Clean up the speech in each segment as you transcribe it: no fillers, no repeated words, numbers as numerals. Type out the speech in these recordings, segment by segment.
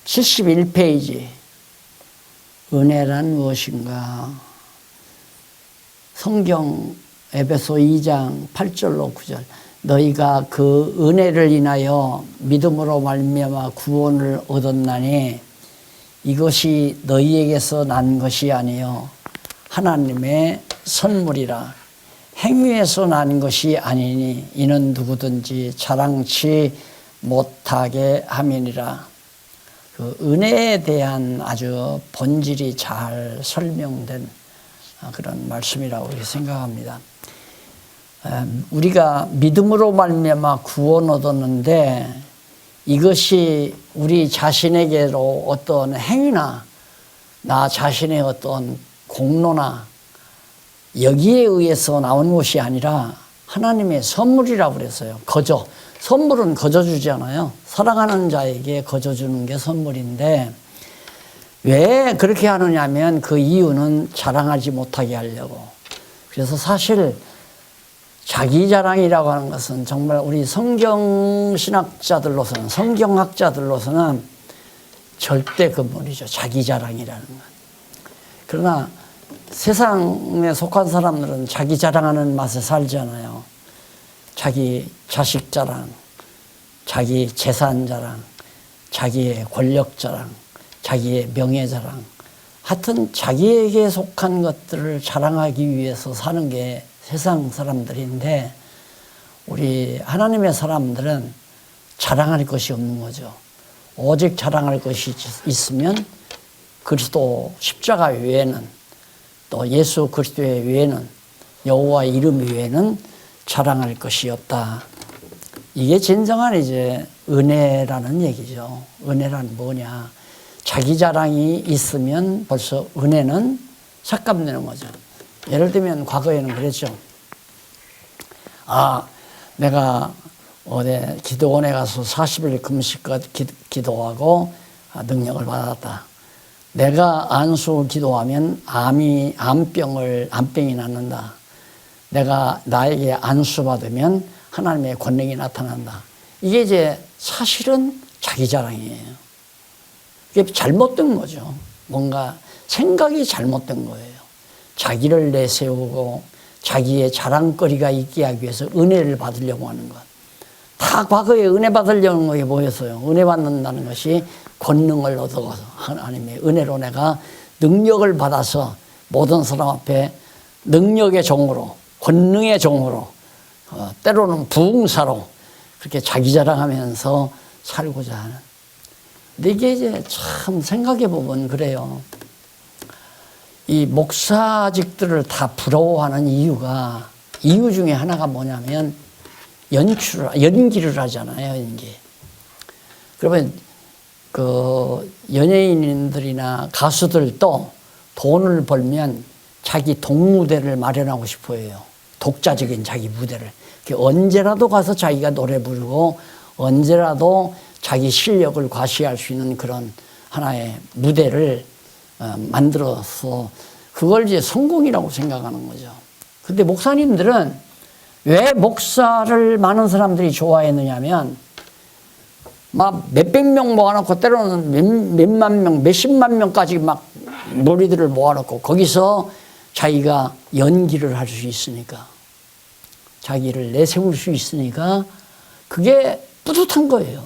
71페이지. 은혜란 무엇인가? 성경 에베소 2장 8절로 9절. 너희가 그 은혜를 인하여 믿음으로 말미암아 구원을 얻었나니 이것이 너희에게서 난 것이 아니요 하나님의 선물이라. 행위에서 난 것이 아니니 이는 누구든지 자랑치 못하게 함이니라. 그 은혜에 대한 아주 본질이 잘 설명된 그런 말씀이라고 생각합니다. 우리가 믿음으로 말미암아 구원 얻었는데 이것이 우리 자신에게로 어떤 행위나 나 자신의 어떤 공로나 여기에 의해서 나온 것이 아니라 하나님의 선물이라고 그랬어요. 거저. 선물은 거저 주잖아요. 사랑하는 자에게 거저 주는 게 선물인데 왜 그렇게 하느냐 하면 그 이유는 자랑하지 못하게 하려고. 그래서 사실 자기 자랑이라고 하는 것은 정말 우리 성경신학자들로서는, 성경학자들로서는 절대 근본이죠. 자기 자랑이라는 것. 그러나 세상에 속한 사람들은 자기 자랑하는 맛에 살잖아요. 자기 자식 자랑, 자기 재산 자랑, 자기의 권력 자랑, 자기의 명예 자랑. 하여튼 자기에게 속한 것들을 자랑하기 위해서 사는 게 세상 사람들인데 우리 하나님의 사람들은 자랑할 것이 없는 거죠. 오직 자랑할 것이 있으면 그리스도 십자가 외에는 또 예수 그리스도의 외에는 여호와 이름 외에는 자랑할 것이 없다. 이게 진정한 이제 은혜라는 얘기죠. 은혜란 뭐냐? 자기 자랑이 있으면 벌써 은혜는 삭감되는 거죠. 예를 들면 과거에는 그랬죠. 내가 어디 기도원에 가서 40일 금식 기도하고 능력을 받았다. 내가 안수 기도하면 암병이 낫는다. 내가 나에게 안수 받으면 하나님의 권능이 나타난다. 이게 이제 사실은 자기 자랑이에요. 이게 잘못된 거죠. 뭔가 생각이 잘못된 거예요. 자기를 내세우고 자기의 자랑거리가 있게 하기 위해서 은혜를 받으려고 하는 것. 다 과거에 은혜 받으려는 것이 뭐였어요? 은혜 받는다는 것이 권능을 얻어서 하나님의 은혜로 내가 능력을 받아서 모든 사람 앞에 능력의 종으로, 권능의 종으로, 때로는 부흥사로 그렇게 자기 자랑하면서 살고자 하는. 근데 이게 이제 참 생각해 보면 그래요. 이 목사직들을 다 부러워하는 이유 중에 하나가 뭐냐면 연기를 하잖아요, 연기. 그러면 그 연예인들이나 가수들도 돈을 벌면 자기 독무대를 마련하고 싶어 해요. 독자적인 자기 무대를. 언제라도 가서 자기가 노래 부르고 언제라도 자기 실력을 과시할 수 있는 그런 하나의 무대를 만들어서 그걸 이제 성공이라고 생각하는 거죠. 근데 목사님들은 왜 목사를 많은 사람들이 좋아했느냐면 막 몇백 명 모아놓고 때로는 몇만 명, 몇십만 명까지 막 무리들을 모아놓고 거기서 자기가 연기를 할 수 있으니까 자기를 내세울 수 있으니까 그게 뿌듯한 거예요.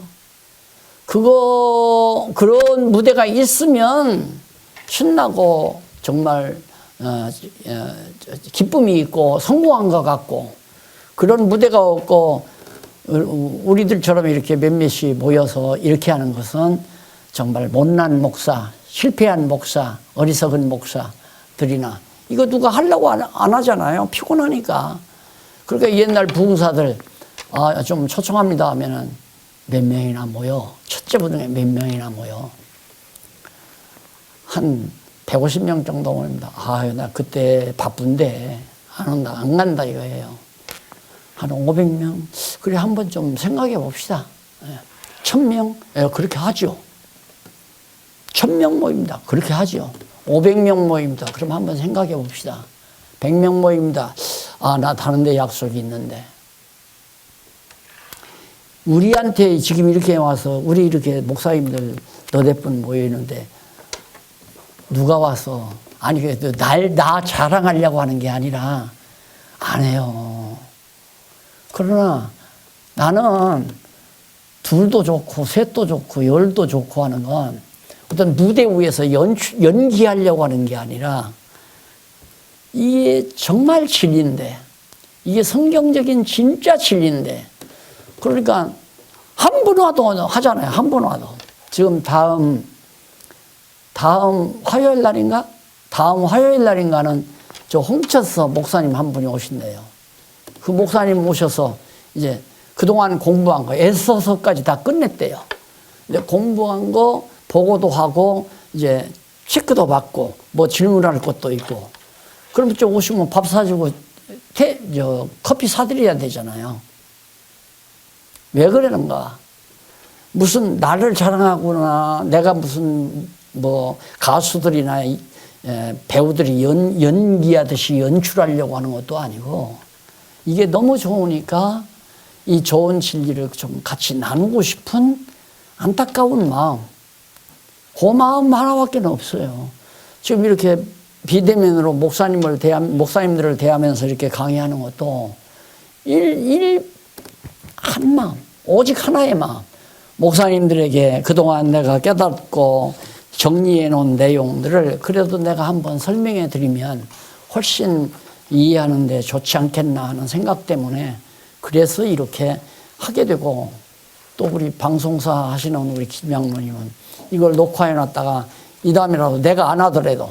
그런 무대가 있으면 신나고 정말 기쁨이 있고 성공한 것 같고 그런 무대가 없고 우리들처럼 이렇게 몇몇이 모여서 이렇게 하는 것은 정말 못난 목사, 실패한 목사, 어리석은 목사들이나 이거 누가 하려고 안 하잖아요. 피곤하니까. 그러니까 옛날 부흥사들 좀 초청합니다 하면은 몇 명이나 모여. 첫째 부흥회 몇 명이나 모여. 한 150명 정도 모입니다. 나 그때 바쁜데 안 온다, 안 간다 이거예요. 한 500명? 그래, 한번 좀 생각해 봅시다. 1000명? 그렇게 하죠. 1000명 모입니다. 그렇게 하죠. 500명 모입니다. 그럼 한번 생각해 봅시다. 100명 모입니다. 나 다른 데 약속이 있는데. 우리한테 지금 이렇게 와서, 우리 이렇게 목사님들 너댓 분 모여있는데 누가 와서 아니 나 자랑하려고 하는 게 아니라 안 해요. 그러나 나는 둘도 좋고 셋도 좋고 열도 좋고 하는 건 어떤 무대 위에서 연기하려고 하는 게 아니라 이게 정말 진리인데 이게 성경적인 진짜 진리인데 그러니까 한 분 와도 하잖아요. 한 분 와도. 지금 다음 화요일 날인가? 다음 화요일 날인가는 저 홍철서 목사님 한 분이 오신대요. 그 목사님 오셔서 이제 그동안 공부한 거 애써서까지 다 끝냈대요. 이제 공부한 거 보고도 하고 이제 체크도 받고 뭐 질문할 것도 있고 그럼 좀 오시면 밥 사주고 커피 사드려야 되잖아요. 왜 그러는가? 무슨 나를 자랑하거나 내가 무슨 뭐 가수들이나 배우들이 연기하듯이 연출하려고 하는 것도 아니고 이게 너무 좋으니까 이 좋은 진리를 좀 같이 나누고 싶은 안타까운 마음, 그 마음 하나밖에 없어요. 지금 이렇게 비대면으로 목사님들을 대하면서 이렇게 강의하는 것도 한 마음, 오직 하나의 마음. 목사님들에게 그동안 내가 깨닫고 정리해 놓은 내용들을 그래도 내가 한번 설명해 드리면 훨씬 이해하는 데 좋지 않겠나 하는 생각 때문에 그래서 이렇게 하게 되고 또 우리 방송사 하시는 우리 김양로님은 이걸 녹화해 놨다가 이 다음이라도 내가 안 하더라도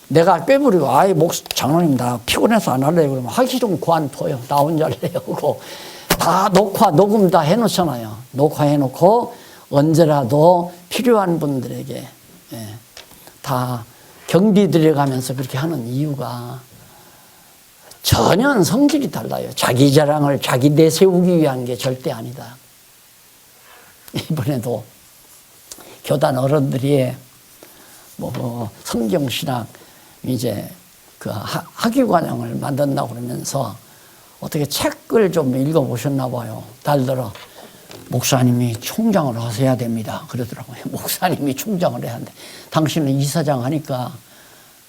내가 꿰부리고 아예 장로님 나 피곤해서 안 할래요 그러면 하기 싫으면 그만둬요. 나 혼자 할래요. 그거 다 녹음 다 해놓잖아요. 녹화해 놓고 언제라도 필요한 분들에게 다 경비 들여가면서 그렇게 하는 이유가 전혀 성질이 달라요. 자기 자랑을 자기 내세우기 위한 게 절대 아니다. 이번에도 교단 어른들이 뭐 성경신학 이제 그 학위과정을 만든다고 그러면서 어떻게 책을 좀 읽어보셨나 봐요. 달더러 목사님이 총장을 하셔야 됩니다. 그러더라고요. 목사님이 총장을 해야 한대. 당신은 이사장 하니까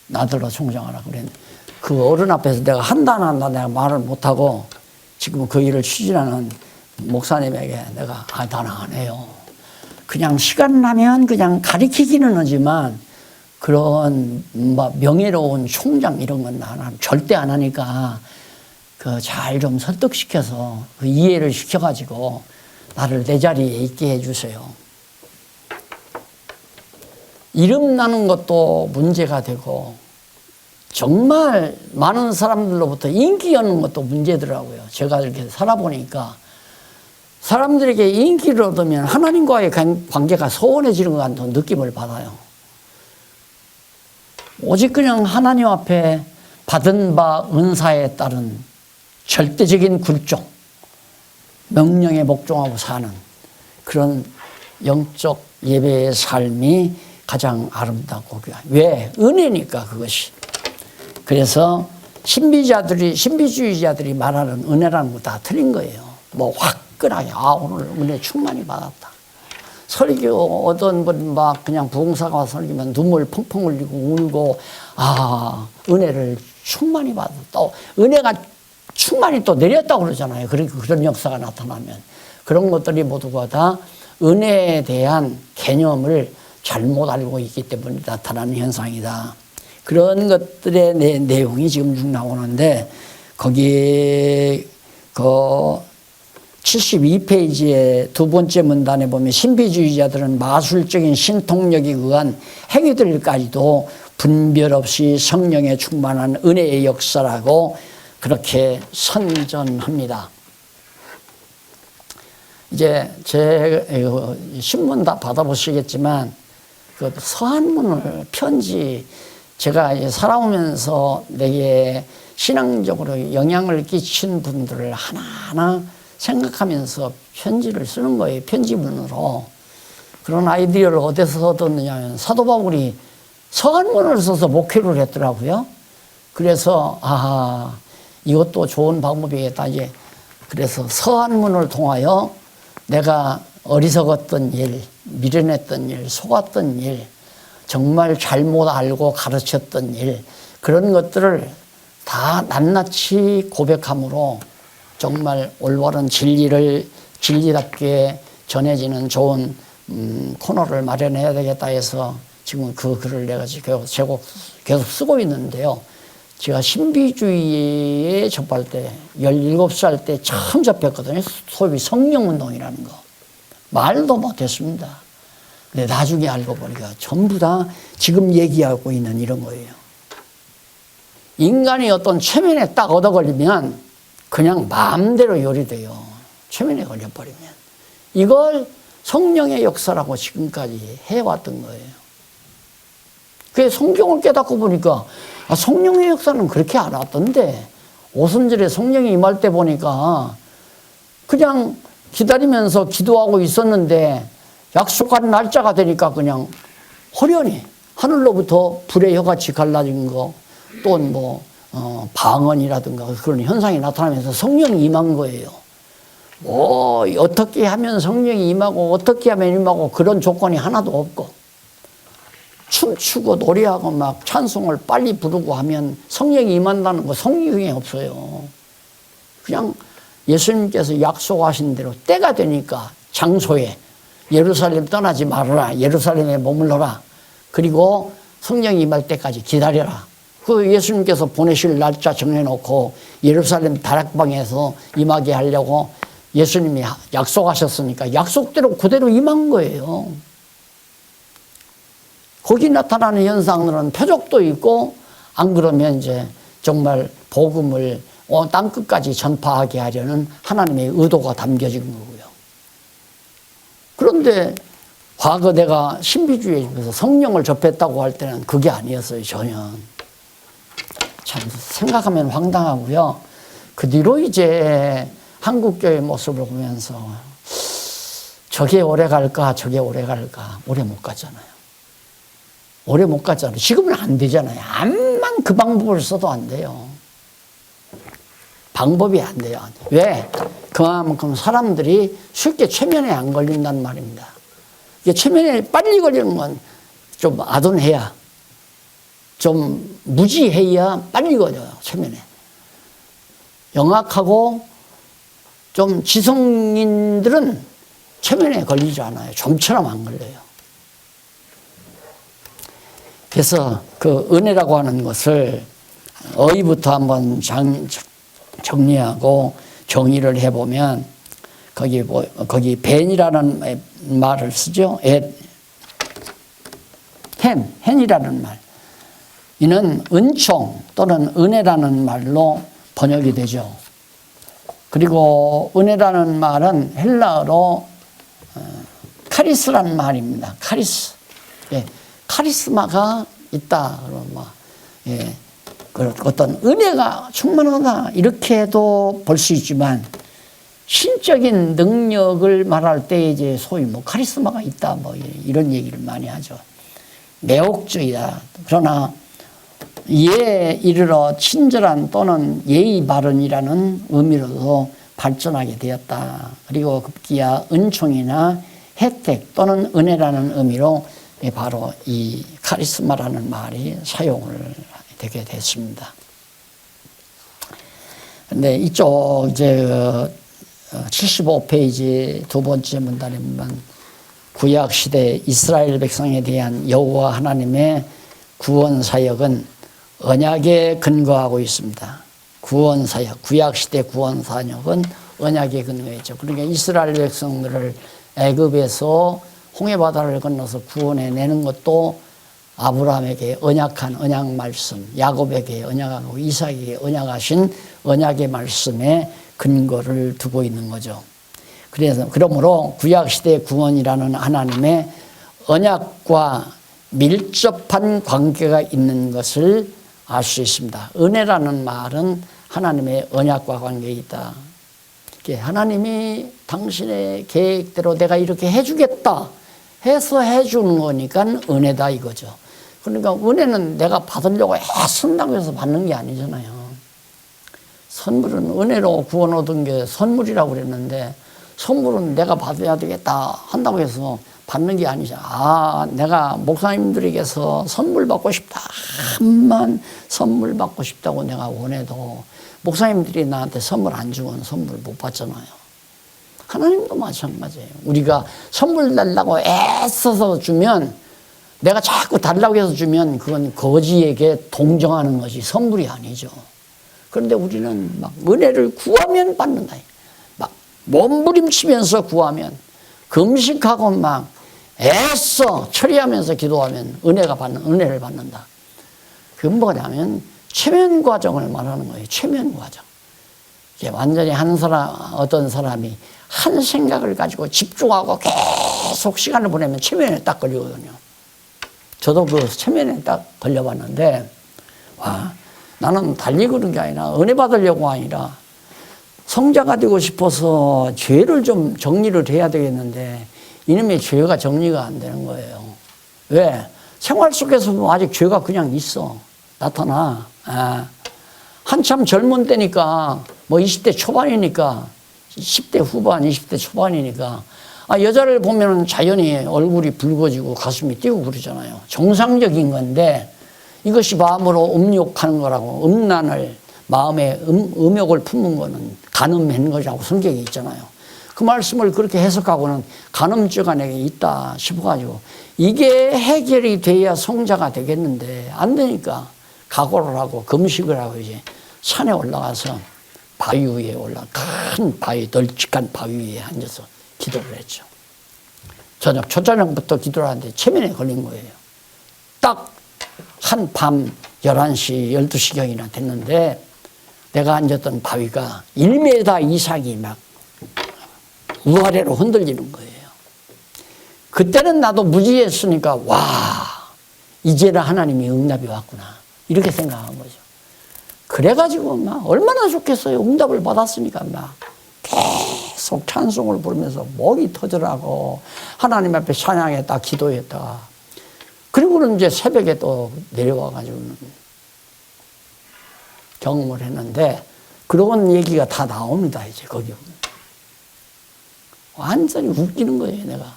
나더러 총장하라 그랬는데 그 어른 앞에서 내가 한다 내가 말을 못하고 지금 그 일을 추진하는 목사님에게 내가 나는 안 해요. 그냥 시간 나면 그냥 가리키기는 하지만 그런 명예로운 총장 이런 건 나는 절대 안 하니까 그 잘 좀 설득시켜서 그 이해를 시켜가지고 나를 내 자리에 있게 해주세요. 이름 나는 것도 문제가 되고 정말 많은 사람들로부터 인기 얻는 것도 문제더라고요. 제가 이렇게 살아보니까 사람들에게 인기를 얻으면 하나님과의 관계가 소원해지는 것 같은 느낌을 받아요. 오직 그냥 하나님 앞에 받은 바 은사에 따른 절대적인 굴종, 명령에 복종하고 사는 그런 영적 예배의 삶이 가장 아름답고 왜? 은혜니까 그것이. 그래서 신비주의자들이 말하는 은혜라는 거 다 틀린 거예요. 뭐 화끈하게 오늘 은혜 충만히 받았다. 설교 어떤 분 막 그냥 부흥사가 설교면 눈물 펑펑 흘리고 울고 은혜를 충만히 받았다. 은혜가 충만히 또 내렸다고 그러잖아요. 그런 역사가 나타나면 그런 것들이 모두가 다 은혜에 대한 개념을 잘못 알고 있기 때문에 나타나는 현상이다. 그런 것들의 내용이 지금 쭉 나오는데 거기 그 72페이지의 두 번째 문단에 보면 신비주의자들은 마술적인 신통력에 의한 행위들까지도 분별 없이 성령에 충만한 은혜의 역사라고 그렇게 선전합니다. 이제 제 신문 다 받아보시겠지만 그 서한문을 편지 제가 이제 살아오면서 내게 신앙적으로 영향을 끼친 분들을 하나하나 생각하면서 편지를 쓰는 거예요. 편지문으로. 그런 아이디어를 어디서 얻었느냐 하면 사도 바울이 서한문을 써서 목회를 했더라고요. 그래서 이것도 좋은 방법이겠다. 이제 그래서 서한문을 통하여 내가 어리석었던 일, 미련했던 일, 속았던 일, 정말 잘못 알고 가르쳤던 일, 그런 것들을 다 낱낱이 고백함으로 정말 올바른 진리답게 전해지는 좋은 코너를 마련해야 되겠다 해서 지금 그 글을 내가 계속 쓰고 있는데요. 제가 신비주의에 접할 때 17살 때 처음 접했거든요. 소위 성령운동이라는 거. 말도 못했습니다. 근데 나중에 알고 보니까 전부 다 지금 얘기하고 있는 이런 거예요. 인간이 어떤 최면에 딱 얻어 걸리면 그냥 마음대로 요리돼요. 최면에 걸려버리면. 이걸 성령의 역사라고 지금까지 해왔던 거예요. 그 성경을 깨닫고 보니까 성령의 역사는 그렇게 안 왔던데 오순절에 성령이 임할 때 보니까 그냥 기다리면서 기도하고 있었는데 약속한 날짜가 되니까 그냥 호련히 하늘로부터 불의 혀같이 갈라진 거 또 방언이라든가 그런 현상이 나타나면서 성령이 임한 거예요. 어떻게 하면 성령이 임하고 어떻게 하면 임하고 그런 조건이 하나도 없고 춤추고 노래하고 막 찬송을 빨리 부르고 하면 성령이 임한다는 거 성경에 없어요. 그냥 예수님께서 약속하신 대로 때가 되니까 장소에 예루살렘 떠나지 말아라. 예루살렘에 머물러라. 그리고 성령이 임할 때까지 기다려라. 그 예수님께서 보내실 날짜 정해놓고 예루살렘 다락방에서 임하게 하려고 예수님이 약속하셨으니까 약속대로 그대로 임한 거예요. 거기 나타나는 현상들은 표적도 있고 안 그러면 이제 정말 복음을 땅끝까지 전파하게 하려는 하나님의 의도가 담겨진 거고요. 그런데 과거 내가 신비주의에 집에서 성령을 접했다고 할 때는 그게 아니었어요. 전혀. 참 생각하면 황당하고요. 그 뒤로 이제 한국교회 모습을 보면서 저게 오래 갈까 저게 오래 갈까 오래 못 가잖아요. 오래 못 가잖아요. 지금은 안 되잖아요. 암만 그 방법을 써도 안 돼요. 방법이 안 돼요. 왜? 그만큼 사람들이 쉽게 최면에 안 걸린단 말입니다. 이게 최면에 빨리 걸리는 건 좀 아둔해야, 좀 무지해야 빨리 걸려요. 최면에. 영악하고 좀 지성인들은 최면에 걸리지 않아요. 좀처럼 안 걸려요. 그래서 그 은혜라고 하는 것을 어휘부터 한번 정리하고 정의를 해보면 거기 벤이라는 말을 쓰죠. 헨이라는 말. 이는 은총 또는 은혜라는 말로 번역이 되죠. 그리고 은혜라는 말은 헬라어로 카리스라는 말입니다. 카리스. 예, 카리스마가 있다. 예, 어떤 은혜가 충만하다. 이렇게도 볼 수 있지만 신적인 능력을 말할 때 이제 소위 카리스마가 있다. 이런 얘기를 많이 하죠. 매혹적이다. 그러나 이에 이르러 친절한 또는 예의 바른이라는 의미로도 발전하게 되었다. 그리고 급기야 은총이나 혜택 또는 은혜라는 의미로 바로 이 카리스마라는 말이 사용을 되게 됐습니다. 근데 이쪽 이제 75페이지 두 번째 문단에 보면 구약 시대 이스라엘 백성에 대한 여호와 하나님의 구원 사역은 언약에 근거하고 있습니다. 구원 사역, 구약 시대 구원 사역은 언약에 근거했죠. 그러니까 이스라엘 백성들을 애굽에서 홍해바다를 건너서 구원해 내는 것도 아브라함에게 언약한 언약 말씀, 야곱에게 언약하고 이삭에게 언약하신 언약의 말씀에 근거를 두고 있는 거죠. 그러므로 구약시대 구원이라는 하나님의 언약과 밀접한 관계가 있는 것을 알 수 있습니다. 은혜라는 말은 하나님의 언약과 관계가 있다. 하나님이 당신의 계획대로 내가 이렇게 해주겠다 해서 해주는 거니까 은혜다 이거죠. 그러니까 은혜는 내가 받으려고 애쓴다고 해서 받는 게 아니잖아요. 선물은 은혜로 구원 얻은 게 선물이라고 그랬는데 선물은 내가 받아야 되겠다 한다고 해서 받는 게 아니잖아. 아, 내가 목사님들에게서 선물 받고 싶다. 한만 선물 받고 싶다고 내가 원해도 목사님들이 나한테 선물 안 주면 선물 못 받잖아요. 하나님도 마찬가지예요. 우리가 선물 달라고 애써서 주면, 내가 자꾸 달라고 해서 주면 그건 거지에게 동정하는 것이 선물이 아니죠. 그런데 우리는 막 은혜를 구하면 받는다. 막 몸부림치면서 구하면, 금식하고 막 애써 처리하면서 기도하면 은혜를 받는다. 그건 뭐냐면 최면 과정을 말하는 거예요. 최면 과정. 이게 완전히 어떤 사람이 한 생각을 가지고 집중하고 계속 시간을 보내면 최면에 딱 걸리거든요. 저도 그 최면에 딱 걸려봤는데, 와, 나는 달리 그런 게 아니라 은혜 받으려고 아니라 성자가 되고 싶어서 죄를 좀 정리를 해야 되겠는데 이놈의 죄가 정리가 안 되는 거예요. 왜? 생활 속에서 아직 죄가 그냥 있어. 나타나. 한참 젊은 때니까, 뭐 20대 초반이니까, 10대 후반, 20대 초반이니까, 여자를 보면 자연히 얼굴이 붉어지고 가슴이 뛰고 그러잖아요. 정상적인 건데, 이것이 마음으로 음욕하는 거라고, 음란을, 마음에 음욕을 품는 거는 간음한 거라고 성경에 있잖아요. 그 말씀을 그렇게 해석하고는 간음죄가 내게 있다 싶어가지고, 이게 해결이 돼야 성자가 되겠는데, 안 되니까 각오를 하고 금식을 하고 이제 산에 올라가서 바위 위에 큰 바위, 널찍한 바위 위에 앉아서 기도를 했죠. 초저녁부터 기도를 하는데 체면에 걸린 거예요. 딱 한 밤 11시, 12시경이나 됐는데 내가 앉았던 바위가 1m 이상이 막 우아래로 흔들리는 거예요. 그때는 나도 무지했으니까, 와, 이제는 하나님이 응답이 왔구나, 이렇게 생각한 거죠. 그래가지고 막 얼마나 좋겠어요. 응답을 받았으니까 막 계속 찬송을 부르면서 목이 터져라고 하나님 앞에 찬양했다, 기도했다. 그리고는 이제 새벽에 또 내려와가지고 경험을 했는데, 그런 얘기가 다 나옵니다. 이제 거기 완전히 웃기는 거예요, 내가.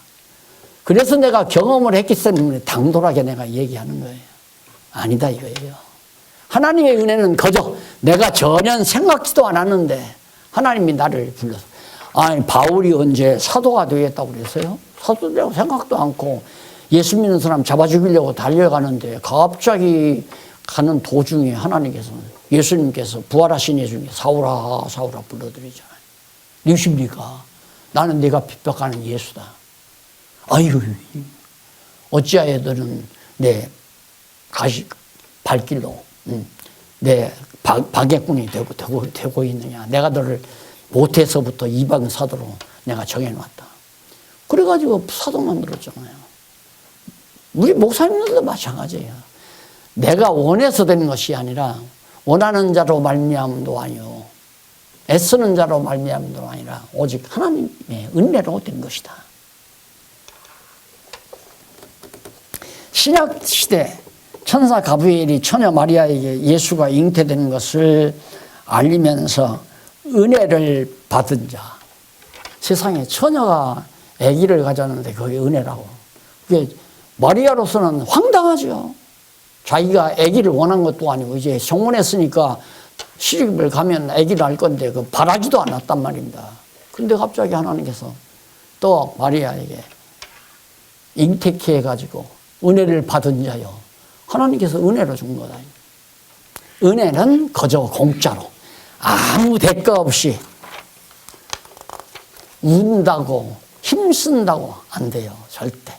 그래서 내가 경험을 했기 때문에 당돌하게 내가 얘기하는 거예요. 아니다 이거예요. 하나님의 은혜는 거저 내가 전혀 생각지도 않았는데 하나님이 나를 불러서, 아니 바울이 언제 사도가 되겠다고 그랬어요? 사도라고 생각도 않고 예수 믿는 사람 잡아 죽이려고 달려가는데 갑자기 가는 도중에 하나님께서, 예수님께서 부활하신 예수님이 사울아 사울아 불러드리잖아요. 누구십니까? 나는 네가 핍박하는 예수다. 아유, 어찌하여 너는 내 발길로 내 방해꾼이 되고 있느냐. 내가 너를 모태에서부터 이방 사도로 내가 정해놨다. 그래가지고 사도 만들었잖아요. 우리 목사님들도 마찬가지예요. 내가 원해서 되는 것이 아니라 원하는 자로 말미암음도 아니요, 애쓰는 자로 말미암음도 아니라 오직 하나님의 은혜로 된 것이다. 신약 시대 천사 가브리엘이 처녀 마리아에게 예수가 잉태된 것을 알리면서 은혜를 받은 자. 세상에 처녀가 아기를 가졌는데 그게 은혜라고. 그게 마리아로서는 황당하죠. 자기가 아기를 원한 것도 아니고 이제 성혼했으니까 시집을 가면 아기를 낳을 건데 그 바라지도 않았단 말입니다. 근데 갑자기 하나님께서 또 마리아에게 잉태케 해가지고 은혜를 받은 자요, 하나님께서 은혜로 준 거다. 은혜는 거저 공짜로 아무 대가 없이 운다고 힘쓴다고 안 돼요. 절대.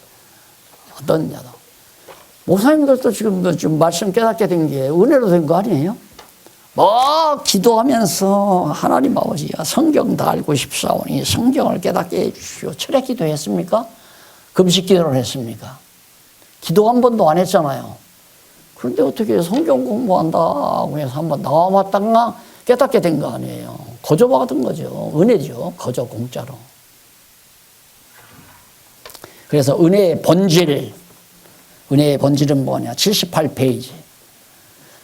어떤 자도. 목사님들도 지금 좀 말씀 깨닫게 된 게 은혜로 된 거 아니에요? 뭐 기도하면서 하나님 아버지야 성경 다 알고 싶사오니 성경을 깨닫게 해주시오. 철학 기도했습니까? 금식 기도를 했습니까? 기도 한 번도 안 했잖아요. 그런데 어떻게 성경 공부한다고 해서 한번 나와봤다가 깨닫게 된 거 아니에요. 거저 받은 거죠. 은혜죠. 거저 공짜로. 그래서 은혜의 본질은 뭐냐? 78페이지.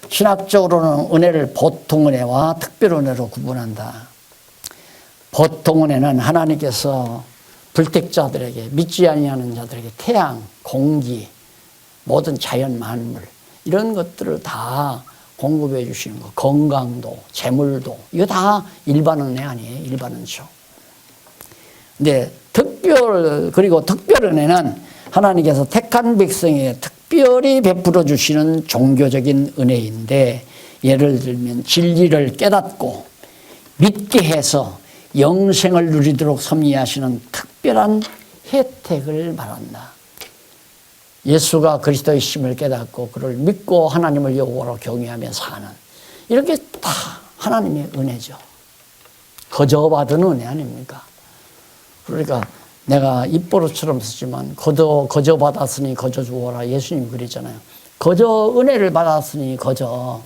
신학적으로는 은혜를 보통 은혜와 특별 은혜로 구분한다. 보통 은혜는 하나님께서 불택자들에게, 믿지 아니하는 자들에게 태양, 공기, 모든 자연 만물 이런 것들을 다 공급해 주시는 거, 건강도, 재물도, 이거 다 일반 은혜 아니에요. 일반 은총. 근데 그리고 특별 은혜는 하나님께서 택한 백성에게 특별히 베풀어 주시는 종교적인 은혜인데, 예를 들면 진리를 깨닫고 믿게 해서 영생을 누리도록 섭리하시는 특별한 혜택을 말한다. 예수가 그리스도의 심을 깨닫고 그를 믿고 하나님을 여호와로 경외하며 사는, 이렇게 다 하나님의 은혜죠. 거저받은 은혜 아닙니까? 그러니까 내가 입버릇처럼 쓰지만 거저받았으니 거저 주어라, 예수님 그랬잖아요. 거저 은혜를 받았으니 거저.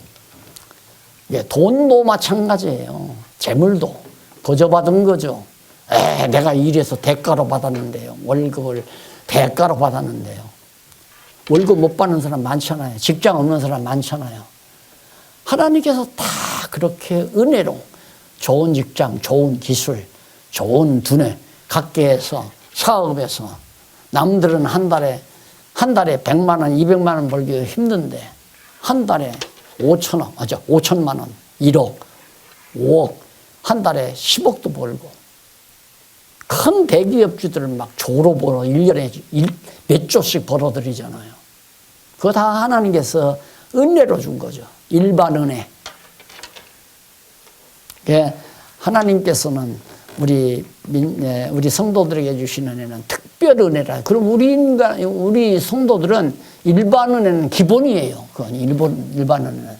돈도 마찬가지예요. 재물도 거저받은 거죠. 내가 일해서 대가로 받았는데요. 월급을 대가로 받았는데요. 월급 못 받는 사람 많잖아요. 직장 없는 사람 많잖아요. 하나님께서 다 그렇게 은혜로 좋은 직장, 좋은 기술, 좋은 두뇌 갖게 해서 사업에서, 남들은 한 달에 100만 원, 200만 원 벌기 힘든데 한 달에 5천만 원, 1억, 5억, 한 달에 10억도 벌고, 큰 대기업주들은 막 조로 벌어 1년에 몇 조씩 벌어들이잖아요. 그거 다 하나님께서 은혜로 준 거죠. 일반 은혜. 하나님께서는 우리 성도들에게 주신 은혜는 특별 은혜라. 그럼 우리 성도들은 일반 은혜는 기본이에요. 그건 일반 은혜는.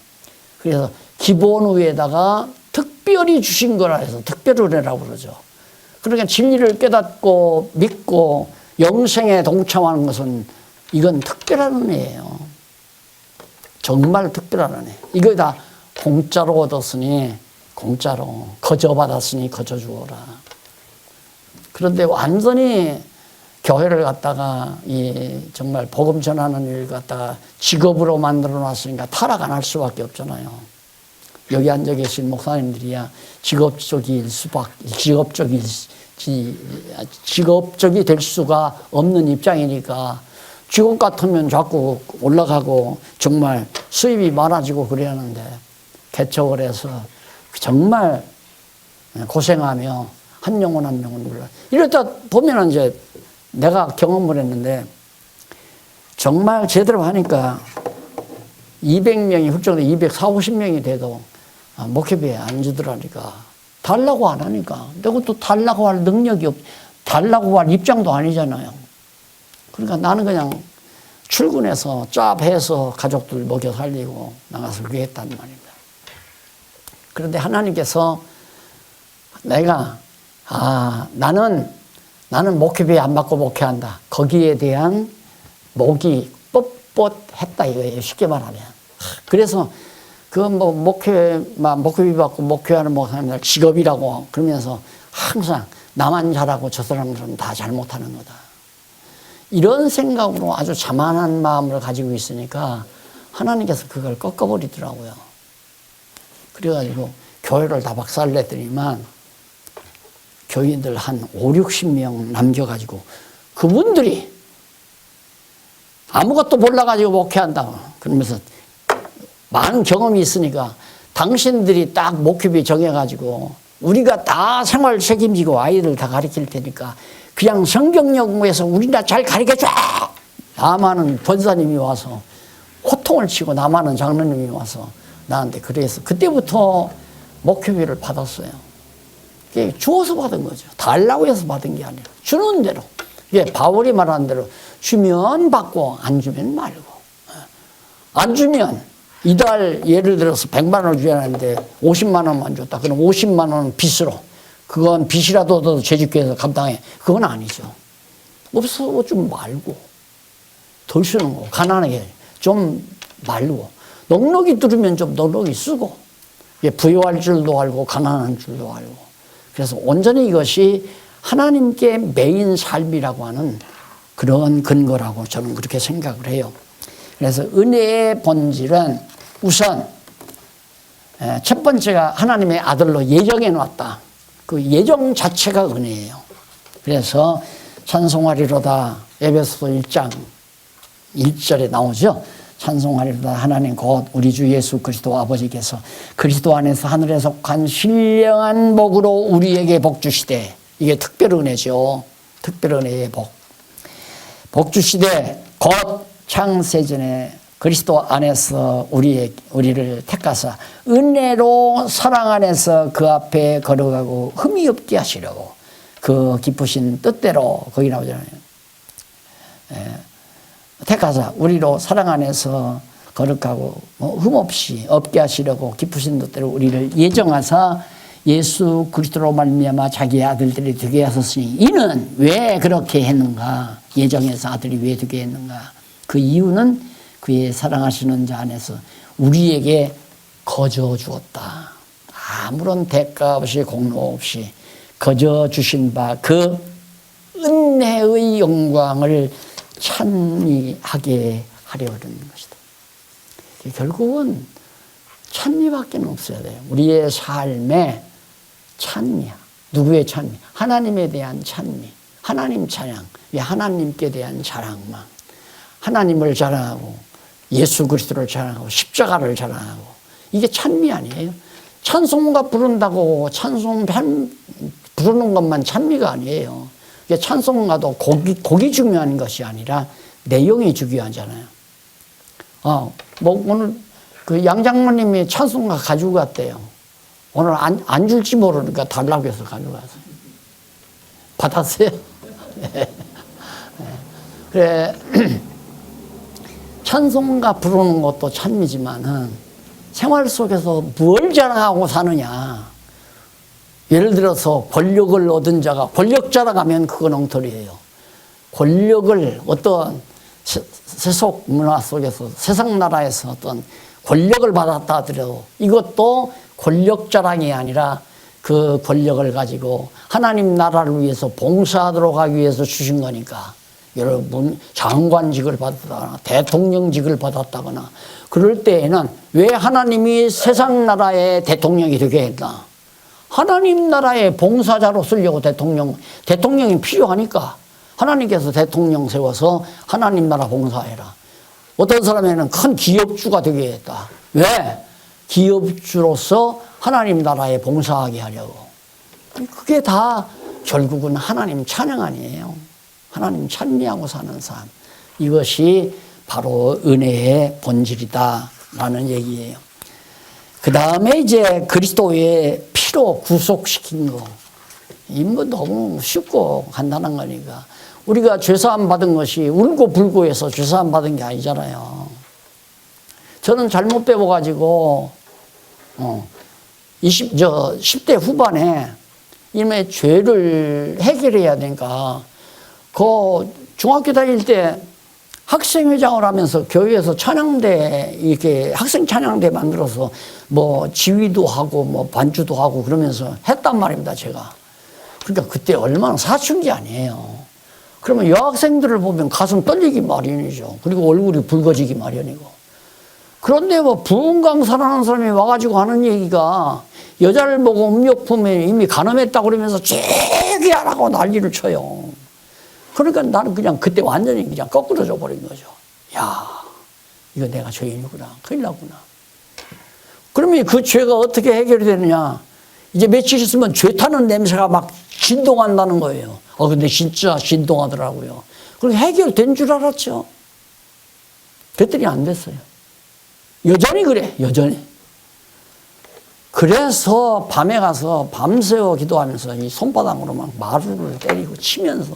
그래서 기본 위에다가 특별히 주신 거라 해서 특별 은혜라고 그러죠. 그러니까 진리를 깨닫고 믿고 영생에 동참하는 것은, 이건 특별한 은혜예요. 정말 특별한 은혜. 이거 다 공짜로 얻었으니 공짜로, 거저 받았으니 거저 주어라. 그런데 완전히 교회를 갖다가 정말 복음 전하는 일을 갖다가 직업으로 만들어 놨으니까 타락 안 할 수밖에 없잖아요. 여기 앉아 계신 목사님들이야 직업적이 될 수가 없는 입장이니까, 직업 같으면 자꾸 올라가고 정말 수입이 많아지고 그래야 하는데, 개척을 해서 정말 고생하며 한 영혼 한 영혼 물러. 이러다 보면은 이제 내가 경험을 했는데, 정말 제대로 하니까 200명이 훌쩍 240~250명이 돼도 목회비에 안 주더라니까. 달라고 안 하니까. 내가 또 달라고 할 능력이 달라고 할 입장도 아니잖아요. 그러니까 나는 그냥 출근해서 짭해서 가족들 먹여 살리고 나가서 그렇게 했단 말입니다. 그런데 하나님께서 나는 목회비 안 받고 목회한다. 거기에 대한 목이 뻣뻣했다 이거예요. 쉽게 말하면. 그래서 목회비 받고 목회하는 목사님들 직업이라고 그러면서 항상 나만 잘하고 저 사람들은 다 잘못하는 거다. 이런 생각으로 아주 자만한 마음을 가지고 있으니까 하나님께서 그걸 꺾어버리더라고요. 그래가지고 교회를 다 박살냈더니만 교인들 한 50~60명 남겨가지고 그분들이 아무것도 몰라가지고 목회한다고 그러면서 많은 경험이 있으니까 당신들이 딱 목회비 정해가지고 우리가 다 생활 책임지고 아이들 다 가르칠 테니까 그냥 성경 연구해서 우리나 잘 가르쳐줘! 나만은 권사님이 와서 호통을 치고 나만은 장로님이 와서 나한테 그래서 그때부터 목회비를 받았어요. 그게 주어서 받은 거죠. 달라고 해서 받은 게 아니라 주는 대로. 이게 바울이 말한 대로 주면 받고 안 주면 말고. 안 주면 이달 예를 들어서 100만 원을 줘야 하는데 50만 원만 줬다. 그럼 50만 원은 빚으로. 그건 빚이라도 더 재직해서 감당해. 그건 아니죠. 없어 좀 말고. 덜 쓰는 거. 가난하게 좀 말고. 넉넉히 들으면 좀 넉넉히 쓰고. 부유할 줄도 알고 가난한 줄도 알고. 그래서 온전히 이것이 하나님께 매인 삶이라고 하는 그런 근거라고 저는 그렇게 생각을 해요. 그래서 은혜의 본질은 우선 첫 번째가 하나님의 아들로 예정해 놨다. 그 예정 자체가 은혜예요. 그래서 찬송하리로다 에베소서 1장 1절에 나오죠. 찬송하리로다 하나님 곧 우리 주 예수 그리스도 아버지께서 그리스도 안에서 하늘에 속한 신령한 복으로 우리에게 복 주시되, 이게 특별 은혜죠. 특별 은혜의 복 주시되 곧 창세전에 그리스도 안에서 우리를 택하사 은혜로 사랑 안에서 그 앞에 걸어가고 흠이 없게 하시려고 그 기쁘신 뜻대로, 거기 나오잖아요. 택하사 우리로 사랑 안에서 거룩하고 흠 없이 없게 하시려고 기쁘신 뜻대로 우리를 예정하사 예수 그리스도로 말미암아 자기의 아들들이 되게 하셨으니, 이는 왜 그렇게 했는가? 예정해서 아들이 왜 되게 했는가? 그 이유는 그의 사랑하시는 자 안에서 우리에게 거저 주었다. 아무런 대가 없이 공로 없이 거저 주신 바 그 은혜의 영광을 찬미하게 하려는 것이다. 결국은 찬미밖에 없어야 돼요. 우리의 삶에 찬미야. 누구의 찬미? 하나님에 대한 찬미. 하나님 찬양. 하나님께 대한 자랑만. 하나님을 자랑하고 예수 그리스도를 자랑하고 십자가를 자랑하고, 이게 찬미 아니에요? 찬송가 부른다고 찬송 부르는 것만 찬미가 아니에요. 이게 찬송가도 곡이 중요한 것이 아니라 내용이 중요하잖아요. 뭐 오늘 그 양 장모님이 찬송가 가지고 갔대요. 오늘 안 줄지 모르니까 달라고 해서 가지고 갔어요. 받았어요? 그래. 찬송가 부르는 것도 찬미지만은 생활 속에서 뭘 자랑하고 사느냐. 예를 들어서 권력을 얻은 자가 권력 자랑하면 그건 엉터리예요. 권력을 어떤 세속 문화 속에서 세상 나라에서 어떤 권력을 받았다 하더라도 이것도 권력 자랑이 아니라 그 권력을 가지고 하나님 나라를 위해서 봉사하도록 하기 위해서 주신 거니까. 여러분 장관직을 받았다거나 대통령직을 받았다거나 그럴 때에는 왜 하나님이 세상 나라의 대통령이 되게 했나? 하나님 나라의 봉사자로 쓰려고 대통령이 필요하니까 하나님께서 대통령 세워서 하나님 나라 봉사해라. 어떤 사람에는 큰 기업주가 되게 했다. 왜? 기업주로서 하나님 나라에 봉사하게 하려고. 그게 다 결국은 하나님 찬양 아니에요. 하나님 찬미하고 사는 삶. 이것이 바로 은혜의 본질이다라는 얘기예요. 그 다음에 이제 그리스도의 피로 구속시킨 거. 이 뭐 너무 쉽고 간단한 거니까. 우리가 죄사함 받은 것이 울고 불고 해서 죄사함 받은 게 아니잖아요. 저는 잘못 배워가지고 10대 후반에 이미 죄를 해결해야 되니까 그 중학교 다닐 때 학생회장을 하면서 교회에서 찬양대 이렇게 학생 찬양대 만들어서 뭐 지휘도 하고 뭐 반주도 하고 그러면서 했단 말입니다, 제가. 그러니까 그때 얼마나 사춘기 아니에요. 그러면 여학생들을 보면 가슴 떨리기 마련이죠. 그리고 얼굴이 붉어지기 마련이고. 그런데 뭐 부흥 강사라는 사람이 와가지고 하는 얘기가 여자를 보고 음욕 품에 이미 간음했다고 그러면서 죄기하라고 난리를 쳐요. 그러니까 나는 그냥 그때 완전히 그냥 거꾸러져 버린 거죠. 야, 이거 내가 죄인이구나. 큰일 났구나. 그러면 그 죄가 어떻게 해결이 되느냐. 이제 며칠 있으면 죄 타는 냄새가 막 진동한다는 거예요. 근데 진짜 진동하더라고요. 그리고 해결된 줄 알았죠. 그랬더니 안 됐어요. 여전히 그래, 여전히. 그래서 밤에 가서 밤새워 기도하면서 이 손바닥으로 막 마루를 때리고 치면서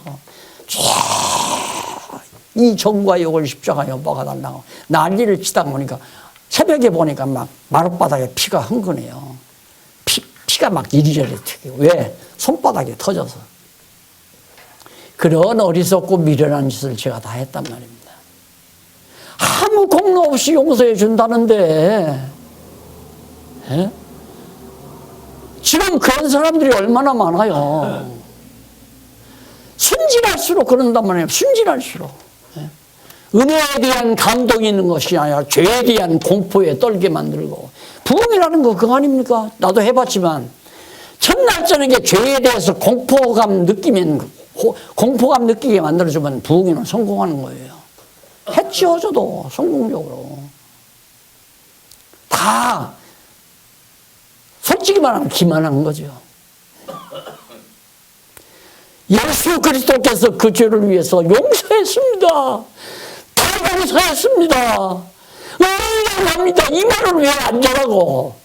이 정과 욕을 십자가에 못 박아달라고 난리를 치다 보니까 새벽에 보니까 막 마룻바닥에 피가 흥건해요. 피가 막 이리저리 튀기고. 왜? 손바닥에 터져서. 그런 어리석고 미련한 짓을 제가 다 했단 말입니다. 아무 공로 없이 용서해 준다는데, 에? 지금 그런 사람들이 얼마나 많아요. 순진할수록 그런단 말이에요. 순진할수록. 에? 은혜에 대한 감동이 있는 것이 아니라 죄에 대한 공포에 떨게 만들고. 부흥이라는 거 그거 아닙니까? 나도 해봤지만 첫날 저녁에 죄에 대해서 공포감 느끼면, 공포감 느끼게 만들어주면 부흥회는 성공하는 거예요. 했죠, 저도 성공적으로. 다 솔직히 말하면 기만한 거죠. 예수 그리스도께서 그 죄를 위해서 용서했습니다. 다 용서했습니다. 응답합니다. 이 말을 왜 안 전하고.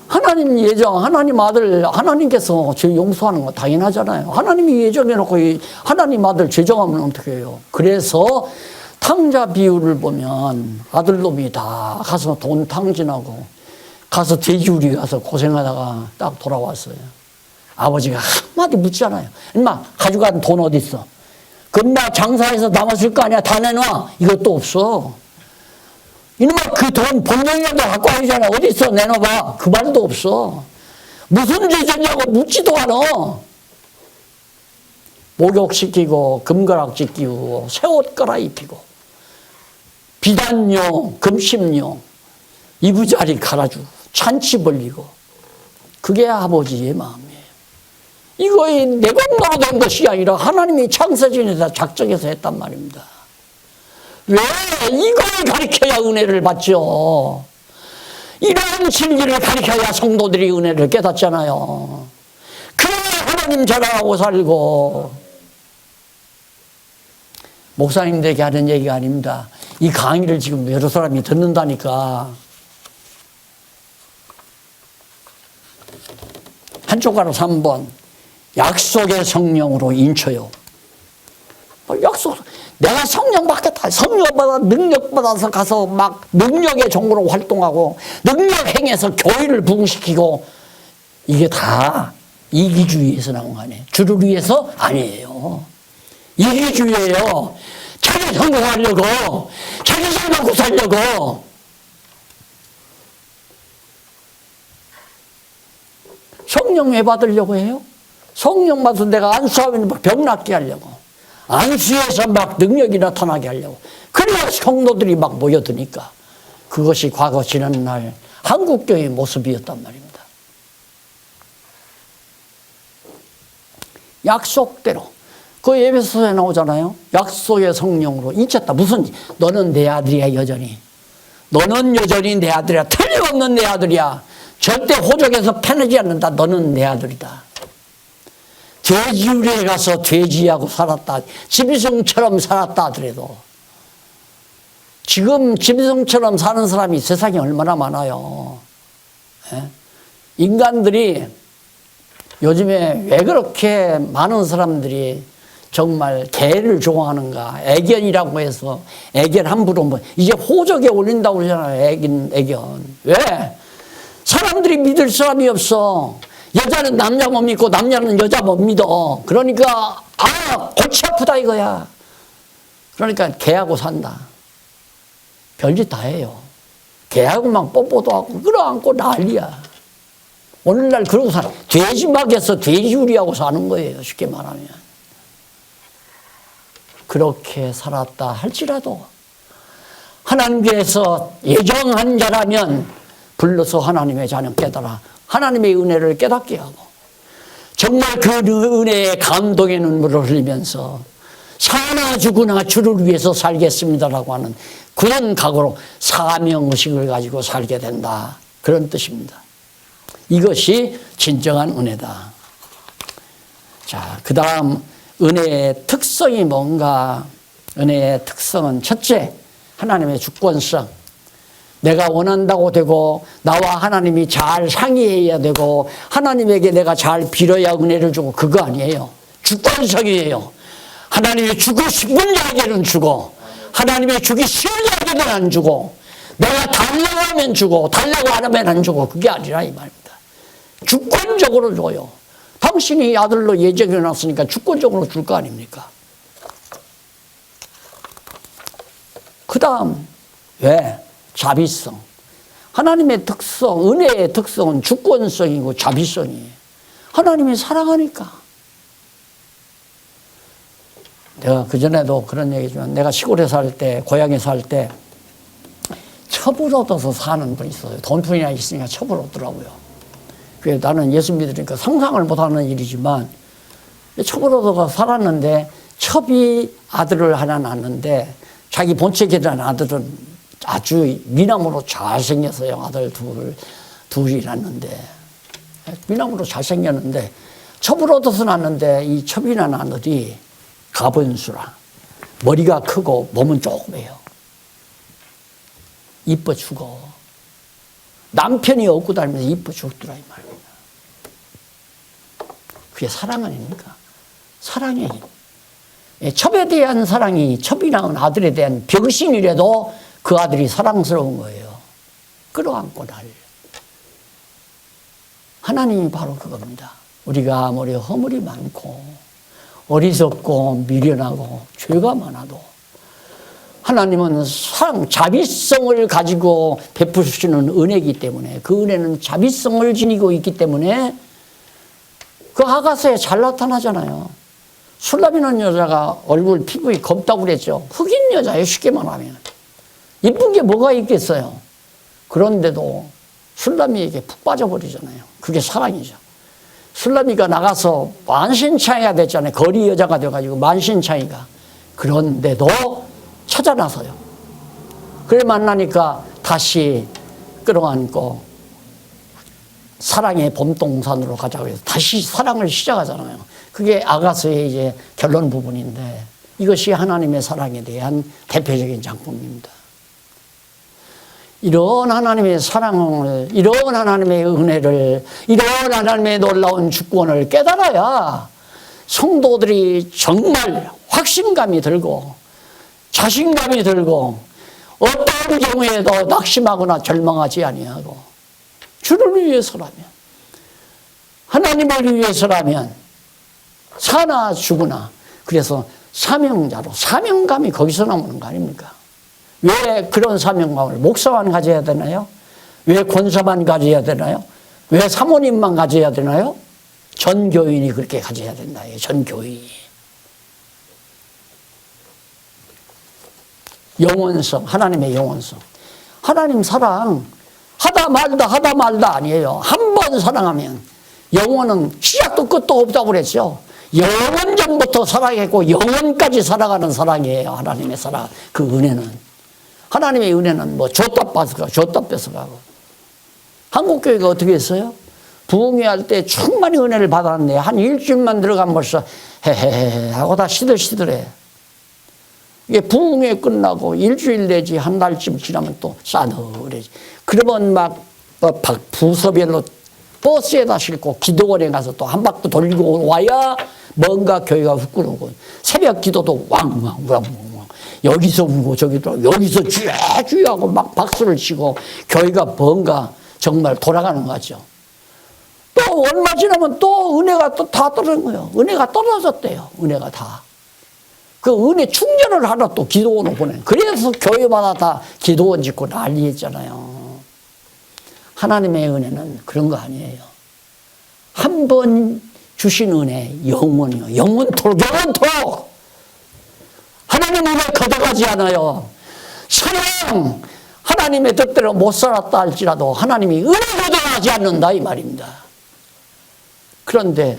하나님 예정, 하나님 아들, 하나님께서 죄 용서하는 거 당연하잖아요. 하나님이 예정해놓고 하나님 아들 죄정하면 어떻게 해요? 그래서 탕자 비유를 보면 아들놈이 다 가서 돈 탕진하고 가서 돼지우리 가서 고생하다가 딱 돌아왔어요. 아버지가 한마디 묻잖아요. 엄마 가져간 돈 어디 있어? 그 엄마 장사해서 남았을 거 아니야. 다 내놔. 이것도 없어. 이놈아 그 돈 본명이라도 갖고 와야잖아. 어디 있어? 내놔봐. 그 말도 없어. 무슨 죄졌냐고 묻지도 않아. 목욕시키고 금가락지 끼우고 새 옷 갈아입히고 비단용 금심용 이부자리 갈아주고 찬치 벌리고 그게 아버지의 마음이에요. 이거에 내 공로로 된 것이 아니라 하나님이 창세전에다 작정해서 했단 말입니다. 왜? 이걸 가르쳐야 은혜를 받죠. 이런 진리를 가르쳐야 성도들이 은혜를 깨닫잖아요. 그래야 하나님 자랑하고 살고. 목사님들에게 하는 얘기가 아닙니다. 이 강의를 지금 여러 사람이 듣는다니까. 한쪽 가로 3번 약속의 성령으로 인쳐요. 약속, 내가 성령 받겠다. 성령 받아 능력 받아서 가서 막 능력의 종으로 활동하고 능력 행해서 교회를 부흥시키고 이게 다 이기주의에서 나온 거 아니에요. 주를 위해서 아니에요. 이기주의예요. 자기 성공하려고, 자기 잘 먹고 살려고. 성령 왜 받으려고 해요? 성령 받아서 내가 안수하면 병 낫게 하려고. 안수해서 막 능력이 나타나게 하려고. 그래야 성도들이 막 모여드니까. 그것이 과거 지난날 한국교회의 모습이었단 말입니다. 약속대로. 그 에베소서에 나오잖아요. 약속의 성령으로 인쳤다. 무슨, 너는 내 아들이야, 여전히. 너는 여전히 내 아들이야. 틀림없는 내 아들이야. 절대 호적에서 패내지 않는다. 너는 내 아들이다. 돼지우리에 가서 돼지하고 살았다. 짐승처럼 살았다 하더라도 지금 짐승처럼 사는 사람이 세상에 얼마나 많아요. 예? 인간들이 요즘에 왜 그렇게 많은 사람들이 정말 개를 좋아하는가. 애견이라고 해서 애견 함부로 뭐 이제 호적에 올린다고 그러잖아요. 애견. 왜? 사람들이 믿을 사람이 없어. 여자는 남자 못 믿고 남자는 여자 못 믿어. 그러니까 골치 아프다 이거야. 그러니까 개하고 산다. 별짓 다 해요. 개하고 막 뽀뽀도 하고 끌어안고 난리야. 오늘날 그러고 살아. 돼지막에서 돼지우리하고 사는 거예요. 쉽게 말하면. 그렇게 살았다 할지라도 하나님께서 예정한 자라면 불러서 하나님의 자녀 깨달아 하나님의 은혜를 깨닫게 하고 정말 그 은혜의 감동의 눈물을 흘리면서 사나 죽으나 주를 위해서 살겠습니다라고 하는 그런 각오로 사명의식을 가지고 살게 된다. 그런 뜻입니다. 이것이 진정한 은혜다. 자, 그 다음 은혜의 특성이 뭔가? 은혜의 특성은 첫째, 하나님의 주권성. 내가 원한다고 되고 나와 하나님이 잘 상의해야 되고 하나님에게 내가 잘 빌어야 은혜를 주고 그거 아니에요. 주권성이에요. 하나님이 주고 싶은 자에게는 주고 하나님이 주기 싫은 자에게는 안 주고 내가 달라고 하면 주고 달라고 안 하면 안 주고 그게 아니라 이 말입니다. 주권적으로 줘요. 당신이 아들로 예정해 놨으니까 주권적으로 줄 거 아닙니까? 그 다음 왜? 자비성. 하나님의 특성, 은혜의 특성은 주권성이고 자비성이에요. 하나님이 사랑하니까. 내가 그전에도 그런 얘기지만 내가 시골에 살 때, 고향에 살 때 첩을 얻어서 사는 분이 있어요. 돈뿐이나 있으니까 첩을 얻더라고요. 그래서 나는 예수 믿으니까 상상을 못하는 일이지만 첩을 얻어서 살았는데 첩이 아들을 하나 낳았는데 자기 본책이라는 아들은 아주 미남으로 잘생겼어요. 아들 둘이 낳았는데 미남으로 잘생겼는데 첩을 얻어서 낳았는데 이 첩이 낳은 아들이 가분수라 머리가 크고 몸은 조그매요. 이뻐 죽어. 남편이 업고 다니면서 이뻐 죽더라 이 말입니다. 그게 사랑 아닙니까? 사랑의 힘. 첩에 대한 사랑이 첩이 낳은 아들에 대한 병신이라도 그 아들이 사랑스러운 거예요. 끌어안고 날. 하나님이 바로 그겁니다. 우리가 아무리 허물이 많고 어리석고 미련하고 죄가 많아도 하나님은 사랑, 자비성을 가지고 베푸시는 은혜이기 때문에 그 은혜는 자비성을 지니고 있기 때문에 그 아가서에 잘 나타나잖아요. 술라미는 여자가 얼굴 피부가 검다고 그랬죠. 흑인 여자예요. 쉽게 말하면. 이쁜 게 뭐가 있겠어요. 그런데도 술라미에게 푹 빠져버리잖아요. 그게 사랑이죠. 술라미가 나가서 만신창이가 됐잖아요. 거리 여자가 돼가지고 만신창이가. 그런데도 찾아 나서요. 그래 만나니까 다시 끌어안고 사랑의 봄동산으로 가자고 해서 다시 사랑을 시작하잖아요. 그게 아가서의 이제 결론 부분인데 이것이 하나님의 사랑에 대한 대표적인 작품입니다. 이런 하나님의 사랑을, 이런 하나님의 은혜를, 이런 하나님의 놀라운 주권을 깨달아야 성도들이 정말 확신감이 들고 자신감이 들고 어떤 경우에도 낙심하거나 절망하지 아니하고 주를 위해서라면 하나님을 위해서라면 사나 죽으나 그래서 사명자로 사명감이 거기서 나오는 거 아닙니까? 왜 그런 사명감을 목사만 가져야 되나요? 왜 권사만 가져야 되나요? 왜 사모님만 가져야 되나요? 전 교인이 그렇게 가져야 된다. 전 교인이. 영원성, 하나님의 영원성. 하나님 사랑 하다 말다 아니에요. 한 번 사랑하면 영원은 시작도 끝도 없다고 그랬죠. 영원 전부터 사랑했고 영원까지 살아가는 사랑이에요. 하나님의 사랑, 그 은혜는. 하나님의 은혜는 뭐 줬다 뺏어가고. 한국교회가 어떻게 했어요? 부흥회 때 충만히 은혜를 받았는데 한 일주일만 들어가면 벌써 헤헤헤 하고 다 시들시들해. 이게 부흥회 끝나고 일주일 내지 한 달쯤 지나면 또 싸늘해지. 그러면 막 부서별로 버스에다 싣고 기도원에 가서 또 한 바퀴 돌리고 와야 뭔가 교회가 후끈하고 새벽 기도도 왕왕왕왕 여기서 울고 저기도 여기서 쥐하고 막 박수를 치고 교회가 뭔가 정말 돌아가는 거죠. 또 얼마 지나면 또 은혜가 또 다 떨어진 거예요. 은혜가 떨어졌대요. 은혜가 다. 그 은혜 충전을 하러 또 기도원을 보내. 그래서 교회마다 다 기도원 짓고 난리 했잖아요. 하나님의 은혜는 그런 거 아니에요. 한 번 주신 은혜 영원이요. 영원토록. 하나님 은혜 걷어가지 않아요. 사랑 하나님의 뜻대로 못 살았다 할지라도 하나님이 은혜 걷어가지 않는다 이 말입니다. 그런데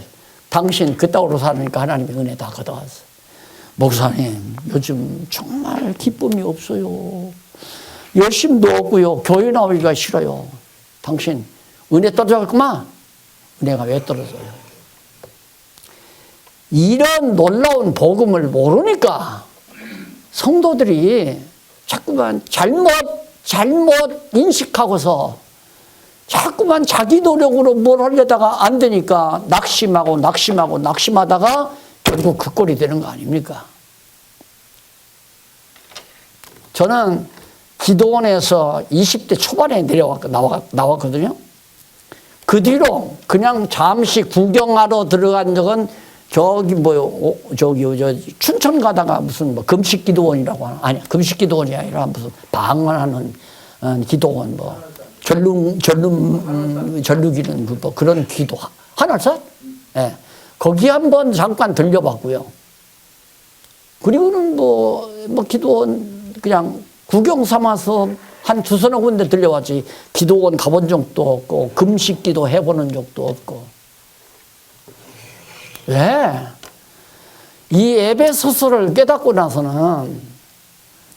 당신 그따위로 살으니까 하나님의 은혜 다 걷어갔어. 목사님 요즘 정말 기쁨이 없어요. 열심도 없고요. 교회 나오기가 싫어요. 당신 은혜 떨어졌구만. 은혜가 왜 떨어져요? 이런 놀라운 복음을 모르니까 성도들이 자꾸만 잘못 인식하고서 자꾸만 자기 노력으로 뭘 하려다가 안 되니까 낙심하다가 결국 그 꼴이 되는 거 아닙니까? 저는 기도원에서 20대 초반에 나왔거든요. 그 뒤로 그냥 잠시 구경하러 들어간 적은 춘천 가다가 무슨 뭐 금식 기도원이라고 하나, 아니, 금식 기도원이 아니라 무슨 방언하는 기도원, 뭐, 전루기는 뭐 그런 기도, 하나씩? 예. 거기 한번 잠깐 들려봤고요. 그리고는 기도원 그냥 구경 삼아서 한 두서너 군데 들려왔지, 기도원 가본 적도 없고, 금식 기도 해보는 적도 없고. 왜? 이 에베소서를 깨닫고 나서는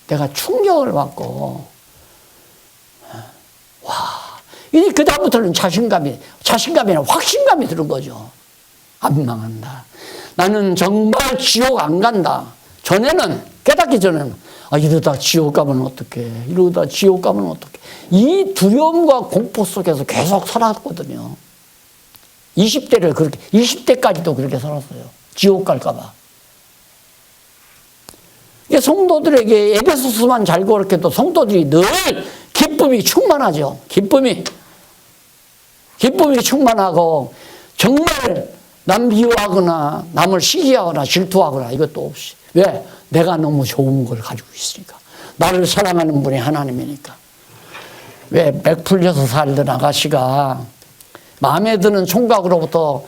내가 충격을 받고, 와, 이제 그다음부터는 자신감이나 확신감이 드는 거죠. 안 망한다. 나는 정말 지옥 안 간다. 전에는, 깨닫기 전에는, 이러다 지옥 가면 어떡해. 이러다 지옥 가면 어떡해. 이 두려움과 공포 속에서 계속 살았거든요. 20대까지도 그렇게 살았어요. 지옥 갈까봐. 성도들에게 에베소서만 잘 고르게도 성도들이 늘 기쁨이 충만하죠. 기쁨이 충만하고, 정말 남 비유하거나 남을 시기하거나 질투하거나 이것도 없이. 왜? 내가 너무 좋은 걸 가지고 있으니까. 나를 사랑하는 분이 하나님이니까. 왜? 맥 풀려서 살던 아가씨가 마음에 드는 총각으로부터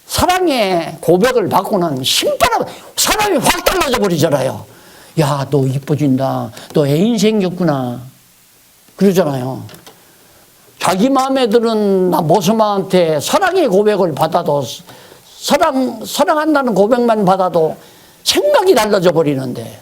사랑의 고백을 받고는 신바람, 사람이 확 달라져 버리잖아요. 야, 너 이뻐진다. 너 애인 생겼구나. 그러잖아요. 자기 마음에 드는 모습한테 사랑의 고백을 받아도, 사랑한다는 고백만 받아도 생각이 달라져 버리는데,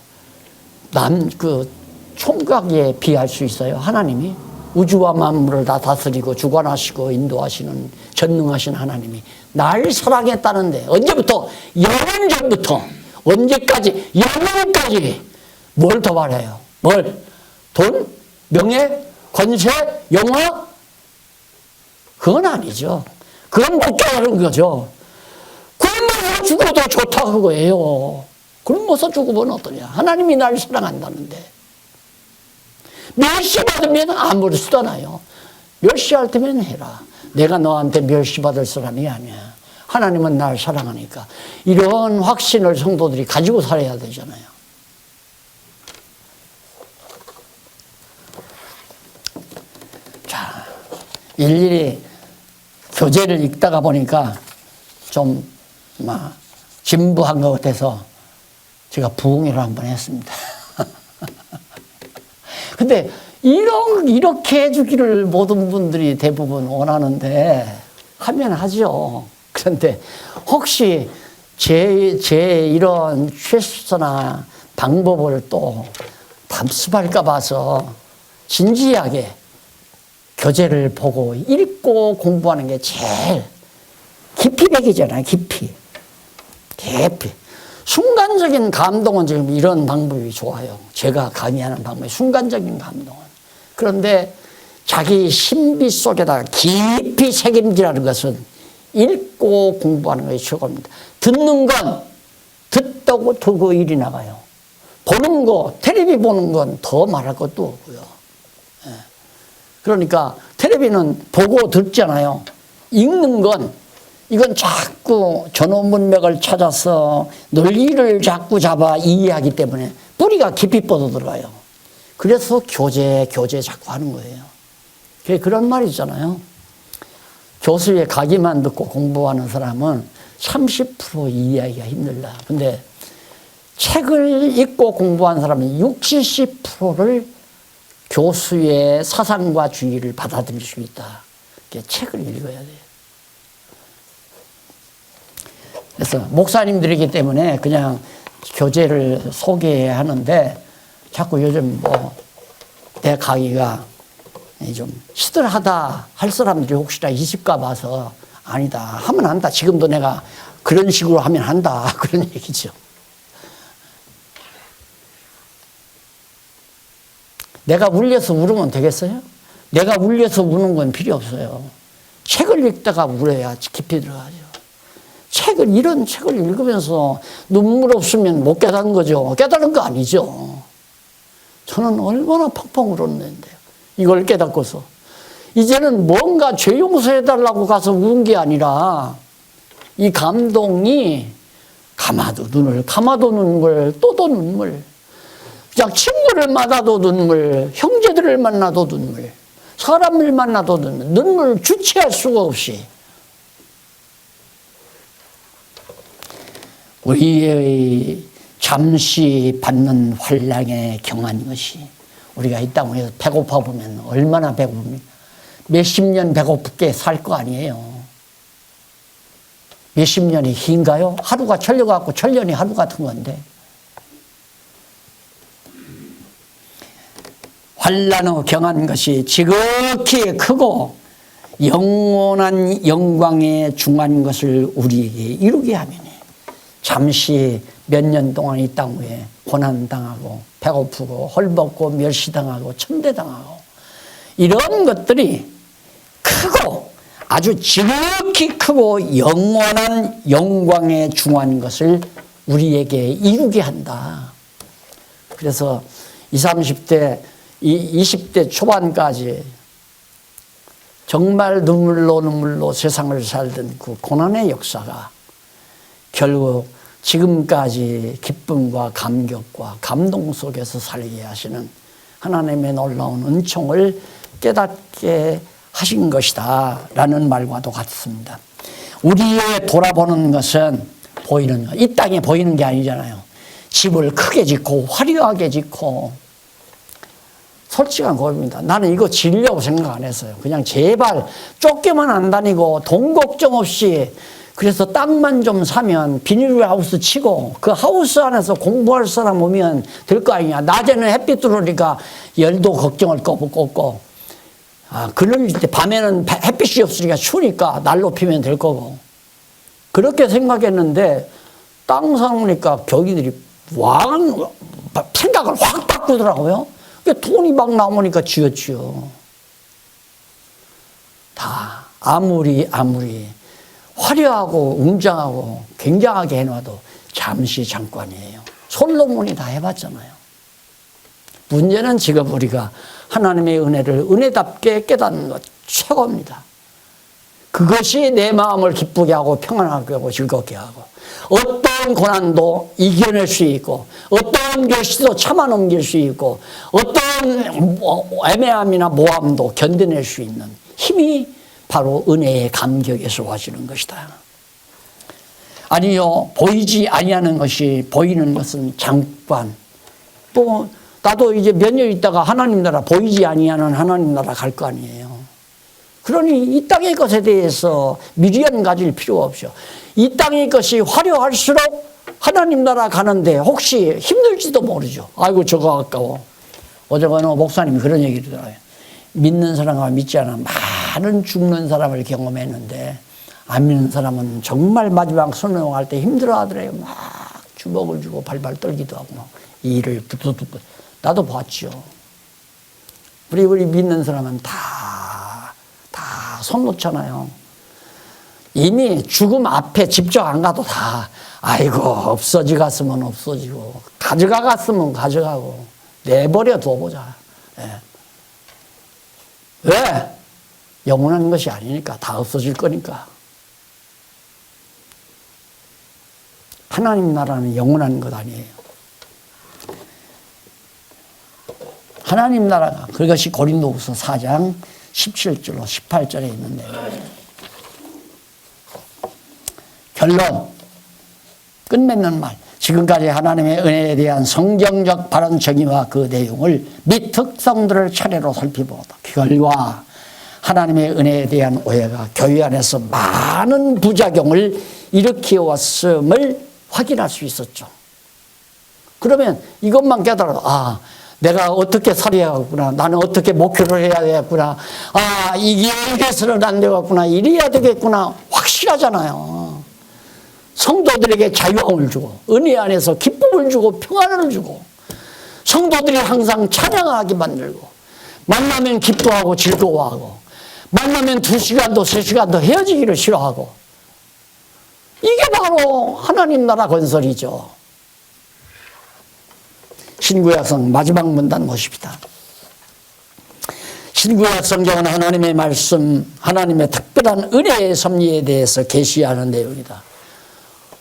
총각에 비할 수 있어요? 하나님이? 우주와 만물을 다 다스리고 주관하시고 인도하시는 전능하신 하나님이 날 사랑했다는데, 언제부터? 영원 전부터. 언제까지? 영원까지. 뭘 더 바라요? 뭘? 돈? 명예? 권세? 영화? 그건 아니죠. 그건 못 깨달은 거죠. 굶어서 죽어도 좋다 그거예요. 굶어서 죽으면 어떠냐. 하나님이 날 사랑한다는데. 멸시받으면 아무렇지도 않아요. 멸시할 때면 해라. 내가 너한테 멸시받을 사람이 아니야. 하나님은 날 사랑하니까. 이런 확신을 성도들이 가지고 살아야 되잖아요. 자, 일일이 교재를 읽다가 보니까 좀 진부한 것 같아서 제가 부흥회를 한번 했습니다. 근데 이렇게 해주기를 모든 분들이 대부분 원하는데 하면 하죠. 그런데 혹시 제 이런 실수나 방법을 또 답습할까 봐서 진지하게 교재를 보고 읽고 공부하는 게 제일 깊이 배기잖아요. 깊이. 순간적인 감동은 지금 이런 방법이 좋아요. 제가 강의하는 방법이 순간적인 감동은. 그런데 자기 신비 속에다가 깊이 새김질하는 것은 읽고 공부하는 것이 최고입니다. 듣는 건 듣다고 두고 일이 나가요. 보는 거, 텔레비 보는 건 더 말할 것도 없고요. 그러니까 텔레비는 보고 듣잖아요. 읽는 건 이건 자꾸 전원 문맥을 찾아서 논리를 자꾸 잡아 이해하기 때문에 뿌리가 깊이 뻗어 들어가요. 그래서 교재 자꾸 하는 거예요. 그런 말이 있잖아요. 교수의 강의만 듣고 공부하는 사람은 30% 이해하기가 힘들다. 근데 책을 읽고 공부한 사람은 60, 70%를 교수의 사상과 주의를 받아들일 수 있다. 책을 읽어야 돼요. 그래서 목사님들이기 때문에 그냥 교재를 소개하는데 자꾸 요즘 내 강의가 좀 시들하다 할 사람들이 혹시나 있을까 봐서 아니다. 하면 한다. 지금도 내가 그런 식으로 하면 한다. 그런 얘기죠. 내가 울려서 울으면 되겠어요? 내가 울려서 우는 건 필요 없어요. 책을 읽다가 울어야 깊이 들어가죠. 이런 책을 읽으면서 눈물 없으면 못 깨닫는 거죠. 깨달은 거 아니죠. 저는 얼마나 펑펑 울었는데요. 이걸 깨닫고서. 이제는 뭔가 죄 용서해달라고 가서 우는 게 아니라 이 감동이 감아도 눈물, 또도 눈물. 그냥 친구를 만나도 눈물, 형제들을 만나도 눈물, 사람을 만나도 눈물 주체할 수가 없이. 우리의 잠시 받는 환락에 경한 것이, 우리가 이 땅에서 배고파 보면 얼마나 배고픕니까? 몇십 년 배고프게 살 거 아니에요. 몇십 년이 긴가요? 하루가 천년 같고 천년이 하루 같은 건데. 환난의 경한 것이 지극히 크고 영원한 영광에 중한 것을 우리에게 이루게 하면, 잠시 몇 년 동안 이 땅 위에 고난당하고 배고프고 헐벗고 멸시당하고 천대당하고 이런 것들이 크고 아주 지극히 크고 영원한 영광에 중한 것을 우리에게 이루게 한다. 그래서 20, 30대, 20대 초반까지 정말 눈물로 세상을 살던 그 고난의 역사가 결국 지금까지 기쁨과 감격과 감동 속에서 살게 하시는 하나님의 놀라운 은총을 깨닫게 하신 것이다 라는 말과도 같습니다. 우리의 돌아보는 것은 보이는 것, 이 땅에 보이는 게 아니잖아요. 집을 크게 짓고 화려하게 짓고, 솔직한 겁니다. 나는 이거 지으려고 생각 안 했어요. 그냥 제발 쫓겨만 안 다니고 돈 걱정 없이, 그래서 땅만 좀 사면 비닐하우스 치고 그 하우스 안에서 공부할 사람 오면 될 거 아니냐. 낮에는 햇빛 들어오니까 열도 걱정을 없고, 그늘 때 밤에는 햇빛이 없으니까 추우니까 난로 피면 될 거고. 그렇게 생각했는데 땅 사놓으니까 경기들이 생각을 확 바꾸더라고요. 돈이 막 나오니까 지었지요. 다 아무리 화려하고 웅장하고 굉장하게 해놔도 잠시 잠깐이에요. 솔로몬이 다 해봤잖아요. 문제는 지금 우리가 하나님의 은혜를 은혜답게 깨닫는 것 최고입니다. 그것이 내 마음을 기쁘게 하고 평안하게 하고 즐겁게 하고, 어떤 고난도 이겨낼 수 있고, 어떤 결실도 참아 넘길 수 있고, 어떤 애매함이나 모함도 견뎌낼 수 있는 힘이 바로 은혜의 감격에서 와주는 것이다. 아니요, 보이지 아니하는 것이, 보이는 것은 잠깐. 또 나도 이제 몇 년 있다가 하나님 나라, 보이지 아니하는 하나님 나라 갈 거 아니에요. 그러니 이 땅의 것에 대해서 미련 가질 필요가 없죠. 이 땅의 것이 화려할수록 하나님 나라 가는데 혹시 힘들지도 모르죠. 아이고 저거 아까워. 어제가 목사님이 그런 얘기를 들어요. 믿는 사람과 믿지 않아 많은 죽는 사람을 경험했는데, 안 믿는 사람은 정말 마지막 순응할 때 힘들어 하더래요. 막 주먹을 주고 발발 떨기도 하고 막 이를 붙 나도 봤죠. 우리 믿는 사람은 다 손 놓잖아요. 이미 죽음 앞에 직접 안 가도 다 아이고 없어지 갔으면 없어지고 가져가 갔으면 가져가고 내버려 둬보자. 네. 왜? 영원한 것이 아니니까, 다 없어질 거니까. 하나님 나라는 영원한 것 아니에요. 하나님 나라가, 그것이 고린도후서 4장 17절로 18절에 있는 내용입니다. 결론, 끝맺는 말. 지금까지 하나님의 은혜에 대한 성경적 바른 정의와 그 내용을 및 특성들을 차례로 살펴보다 결과 하나님의 은혜에 대한 오해가 교회 안에서 많은 부작용을 일으켜왔음을 확인할 수 있었죠. 그러면 이것만 깨달아도, 내가 어떻게 살아야겠구나, 나는 어떻게 목표를 해야 되겠구나, 이게 이래서는 안 되겠구나, 이래야 되겠구나, 확실하잖아요. 성도들에게 자유함을 주고, 은혜 안에서 기쁨을 주고, 평안을 주고, 성도들이 항상 찬양하게 만들고, 만나면 기뻐하고 즐거워하고, 만나면 2시간도 3시간도 헤어지기를 싫어하고, 이게 바로 하나님 나라 건설이죠. 신구약성 마지막 문단 보십시다. 신구약 성경은 하나님의 말씀, 하나님의 특별한 은혜의 섭리에 대해서 계시하는 내용이다.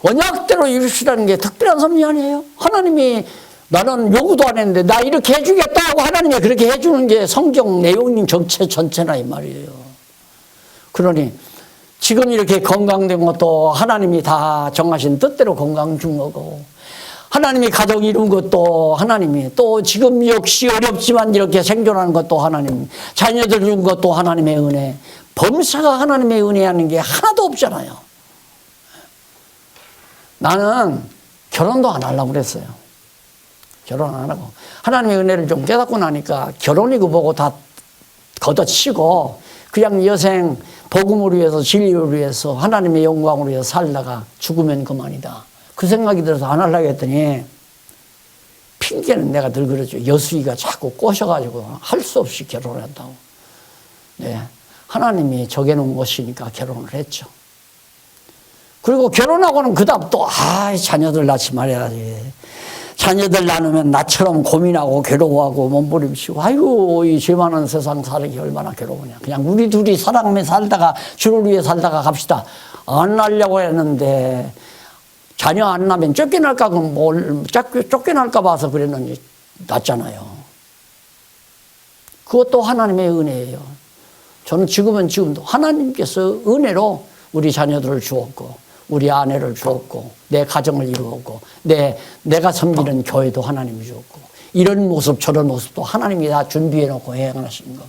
언약대로 이루시라는 게 특별한 섭리 아니에요? 하나님이 나는 요구도 안 했는데 나 이렇게 해주겠다 하고 하나님이 그렇게 해주는 게 성경 내용인 전체나 이 말이에요. 그러니 지금 이렇게 건강된 것도 하나님이 다 정하신 뜻대로 건강 준 거고, 하나님이 가정 이룬 것도 하나님이, 또 지금 역시 어렵지만 이렇게 생존하는 것도 하나님, 자녀들 준 것도 하나님의 은혜, 범사가 하나님의 은혜하는 게 하나도 없잖아요. 나는 결혼도 안 하려고 그랬어요. 결혼 안 하고. 하나님의 은혜를 좀 깨닫고 나니까 결혼이고 뭐고 다 걷어치고 그냥 여생 복음을 위해서, 진리를 위해서, 하나님의 영광을 위해서 살다가 죽으면 그만이다. 그 생각이 들어서 안 하려고 했더니 핑계는 내가 늘 그러죠. 여수이가 자꾸 꼬셔가지고 할 수 없이 결혼을 한다고. 네. 하나님이 정해놓은 것이니까 결혼을 했죠. 그리고 결혼하고는 그 다음 또, 자녀들 낳지 말아야지. 자녀들 낳으면 나처럼 고민하고 괴로워하고 몸부림치고, 아이고, 이 죄 많은 세상 살기 얼마나 괴로우냐. 그냥 우리 둘이 사랑하며 살다가, 주를 위해 살다가 갑시다. 안 하려고 했는데, 자녀 안 낳으면 쫓겨날까, 쫓겨날까 봐서 그랬는지, 낳잖아요. 그것도 하나님의 은혜예요. 저는 지금도 하나님께서 은혜로 우리 자녀들을 주었고, 우리 아내를 주었고, 내 가정을 이루었고, 내가 섬기는 교회도 하나님이 주었고, 이런 모습 저런 모습도 하나님이 다 준비해 놓고 행하시는 거고,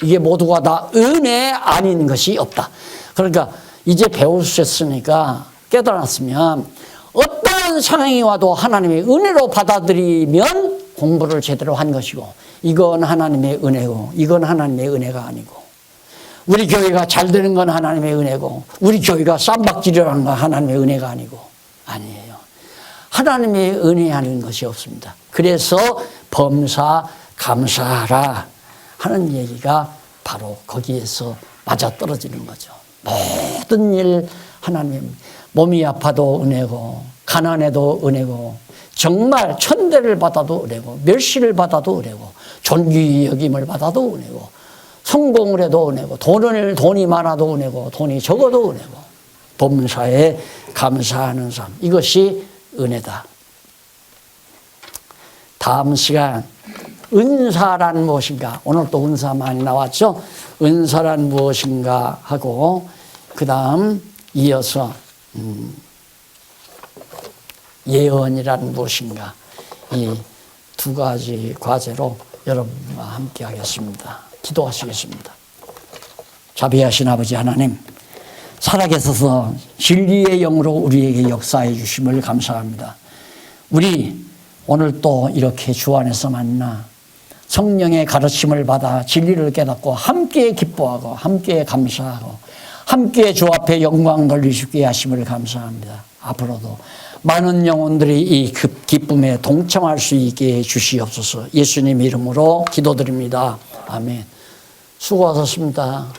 이게 모두가 다 은혜 아닌 것이 없다. 그러니까 이제 배우셨으니까 깨달았으면 어떠한 상황이 와도 하나님의 은혜로 받아들이면 공부를 제대로 한 것이고, 이건 하나님의 은혜고 이건 하나님의 은혜가 아니고, 우리 교회가 잘 되는 건 하나님의 은혜고 우리 교회가 쌈박질이라는 건 하나님의 은혜가 아니에요. 하나님의 은혜하는 것이 없습니다. 그래서 범사 감사하라 하는 얘기가 바로 거기에서 맞아떨어지는 거죠. 모든 일 하나님, 몸이 아파도 은혜고 가난해도 은혜고 정말 천대를 받아도 은혜고 멸시를 받아도 은혜고 존귀 여김을 받아도 은혜고 성공을 해도 은혜고 돈이 많아도 은혜고 돈이 적어도 은혜고 범사에 감사하는 삶, 이것이 은혜다. 다음 시간 은사란 무엇인가, 오늘 또 은사 많이 나왔죠. 은사란 무엇인가 하고 그 다음 이어서 예언이란 무엇인가, 이 두 가지 과제로 여러분과 함께 하겠습니다. 기도하시겠습니다. 자비하신 아버지 하나님, 살아계셔서 진리의 영으로 우리에게 역사해 주심을 감사합니다. 우리 오늘 또 이렇게 주 안에서 만나 성령의 가르침을 받아 진리를 깨닫고 함께 기뻐하고 함께 감사하고 함께 주 앞에 영광 돌리시게 하심을 감사합니다. 앞으로도 많은 영혼들이 이 기쁨에 동참할 수 있게 해주시옵소서. 예수님 이름으로 기도드립니다. 아멘. 수고하셨습니다.